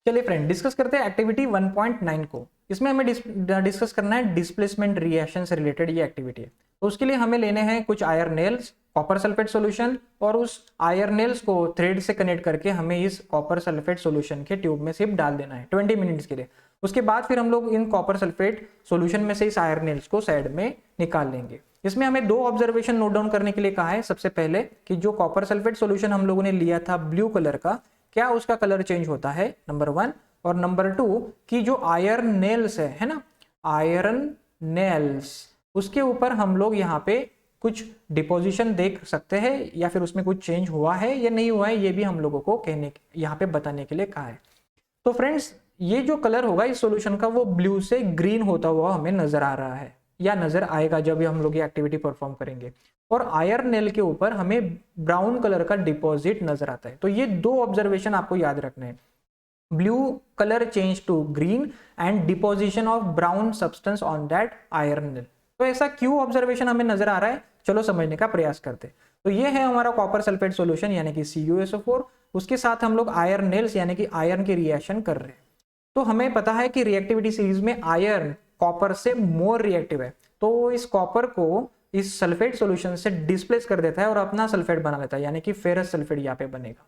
चलिए friend, discuss करते हैं एक्टिविटी 1.9 को। इसमें हमें डिस्कस करना है डिस्प्लेसमेंट रिएक्शन से रिलेटेड ये एक्टिविटी है। तो उसके लिए हमें लेने हैं कुछ iron nails, copper sulphate solution, और उस आयरन नेल्स को थ्रेड से कनेक्ट करके हमें इस कॉपर सल्फेट सॉल्यूशन के ट्यूब में सिर्फ डाल देना है 20 मिनट्स के लिए। उसके बाद फिर हम लोग इन कॉपर सल्फेट सॉल्यूशन में से इस आयरन नेल्स को साइड में निकाल लेंगे। इसमें हमें दो ऑब्जर्वेशन नोट डाउन करने के लिए कहा है। सबसे पहले कि जो कॉपर सल्फेट सॉल्यूशन हम लोगों ने लिया था ब्लू कलर का, क्या उसका कलर चेंज होता है, नंबर 1। और नंबर 2 कि जो आयरन नेल्स है ना, आयरन नेल्स, उसके ऊपर हम लोग यहाँ पे कुछ डिपोजिशन देख सकते हैं या फिर उसमें कुछ चेंज हुआ है या नहीं हुआ है, ये भी हम लोगों को कहने यहाँ पे बताने के लिए कहा है। तो फ्रेंड्स, ये जो कलर होगा इस सॉल्यूशन का वो ब्लू से ग्रीन होता हुआ हमें नजर आ रहा है या नजर आएगा जब हम लोग ये एक्टिविटी परफॉर्म करेंगे। और आयरन नेल के ऊपर हमें ब्राउन कलर का डिपॉजिट नजर आता है। तो ये दो ऑब्जर्वेशन आपको याद रखने हैं, blue colour change to green and deposition of brown substance on that iron nail. तो ऐसा क्यों ऑब्जर्वेशन हमें नजर आ रहा है, चलो समझने का प्रयास करते। तो ये है हमारा कॉपर सल्फेट सॉल्यूशन यानी कि CuSO4, उसके साथ हम लोग आयरन नेल्स यानी कि आयरन की रिएक्शन कर रहे हैं। तो हमें पता है कि रिएक्टिविटी सीरीज में आयरन कॉपर से मोर रिएक्टिव है, तो इस कॉपर को इस सल्फेट सॉल्यूशन से डिस्प्लेस कर देता है और अपना सल्फेट बना लेता है, यानी कि फेरस सल्फेट यहाँ पे बनेगा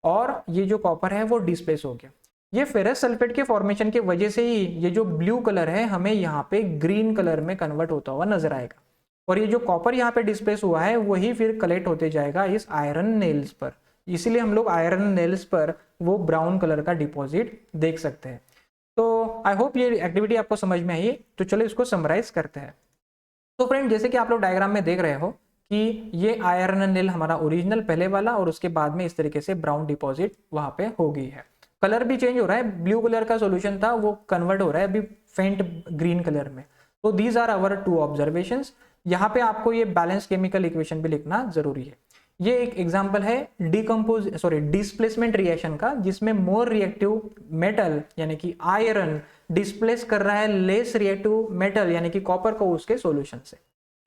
और ये जो कॉपर है वो डिस्प्लेस हो गया। ये फेरस सल्फेट के फॉर्मेशन की वजह से ही ये जो ब्लू कलर है हमें यहाँ पे ग्रीन कलर में कन्वर्ट होता हुआ नजर आएगा, और ये जो कॉपर यहाँ पे डिस्प्लेस हुआ है वही फिर कलेक्ट होते जाएगा इस आयरन नेल्स पर। इसीलिए हम लोग आयरन नेल्स पर वो ब्राउन कलर का डिपॉजिट देख सकते हैं। तो आई होप ये एक्टिविटी आपको समझ में आई। तो चलो इसको समराइज करते हैं। तो फ्रेंड, जैसे कि आप लोग डायग्राम में देख रहे हो कि ये आयरन नेल हमारा ओरिजिनल पहले वाला, और उसके बाद में इस तरीके से ब्राउन डिपॉजिट वहां पे हो गई है। कलर भी चेंज हो रहा है, ब्लू कलर का सॉल्यूशन था वो कन्वर्ट हो रहा है अभी फेंट ग्रीन कलर में। तो these are our two observations. यहाँ पे आपको ये बैलेंस केमिकल इक्वेशन भी लिखना जरूरी है। ये एक एग्जांपल है डिस्प्लेसमेंट रिएक्शन का, जिसमें मोर रिएक्टिव मेटल यानी कि आयरन डिस्प्लेस कर रहा है लेस रिएक्टिव मेटल यानी कि कॉपर को उसके सॉल्यूशन से।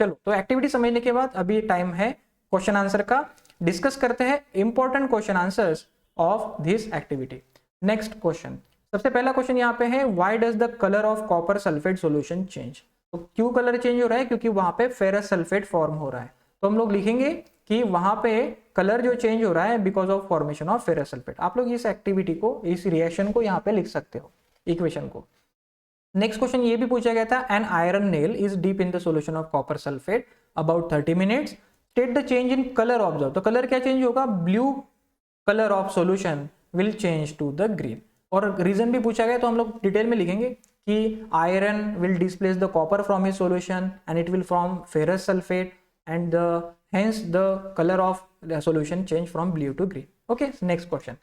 चलो, तो एक्टिविटी समझने के बाद अभी टाइम है क्वेश्चन आंसर का। डिस्कस करते हैं important question answers of this activity. Next question, सबसे पहला क्वेश्चन यहाँ पे है, why does the colour of copper sulphate solution change. तो क्यों कलर चेंज हो रहा है, क्योंकि वहां पे फेरस सल्फेट फॉर्म हो रहा है। तो हम लोग लिखेंगे कि वहां पे कलर जो चेंज हो रहा है because of formation of ferrous sulphate. आप लोग इस एक्टिविटी को, इस रिएक्शन को यहाँ पे लिख सकते हो, इक्वेशन को। नेक्स्ट क्वेश्चन ये भी पूछा गया था, an iron nail is deep in the solution of copper sulphate about 30 minutes, state the change in colour observe. तो कलर क्या चेंज होगा, blue colour of solution will change to the green. और reason भी पूछा गया तो हम लोग डिटेल में लिखेंगे कि iron will displace the copper from his solution and it will form ferrous sulphate and hence the color of the solution change from blue to green. Okay, next question.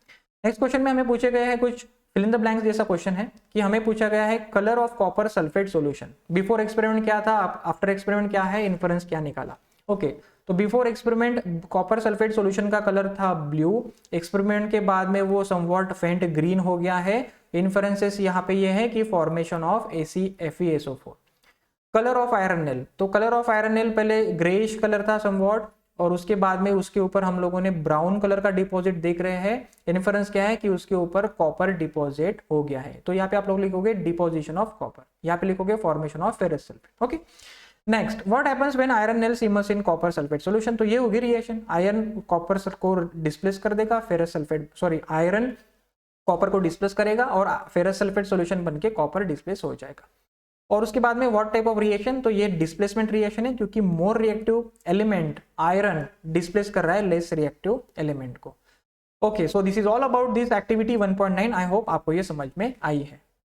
Next question में हमें पूछे गए हैं कुछ fill in the blanks जैसा question है कि हमें पूछा गया है colour of copper sulphate solution. Before experiment क्या था, आफ्टर एक्सपेरिमेंट क्या है, इन्फरेंस क्या निकाला। ओके, तो before experiment copper sulphate solution का कलर था ब्लू, एक्सपेरिमेंट के बाद में वो समवॉट फेंट ग्रीन हो गया है। इन्फरेंसेस यहाँ पे ये है कि formation of AcFeSO4। Colour of iron nail, तो कलर ऑफ आयरन नेल पहले ग्रेइश कलर था समवॉट, और उसके बाद में उसके ऊपर हम लोगों ने ब्राउन कलर का डिपॉजिट देख रहे हैं। इन्फरेंस क्या है कि उसके ऊपर कॉपर डिपॉजिट हो गया है। तो यहाँ पे आप लोग लिखोगे डिपोजिशन ऑफ कॉपर, यहाँ पे लिखोगे formation of ferrous sulphate. Okay, next, what happens when iron nails immerse in copper sulphate solution. तो ये होगी रिएक्शन, आयरन कॉपर को डिस्प्लेस कर देगा, फेरस सल्फेट आयरन कॉपर को डिस्प्लेस करेगा और फेरस सल्फेट सॉल्यूशन बनके कॉपर डिस्प्लेस हो जाएगा। और उसके बाद में व्हाट टाइप ऑफ रिएक्शन, तो ये डिस्प्लेसमेंट रिएक्शन है, क्योंकि more reactive element iron displace कर रहा है लेस रिएक्टिव एलिमेंट को। Okay, so this is all about this activity 1.9। I hope आपको ये समझ में आई है।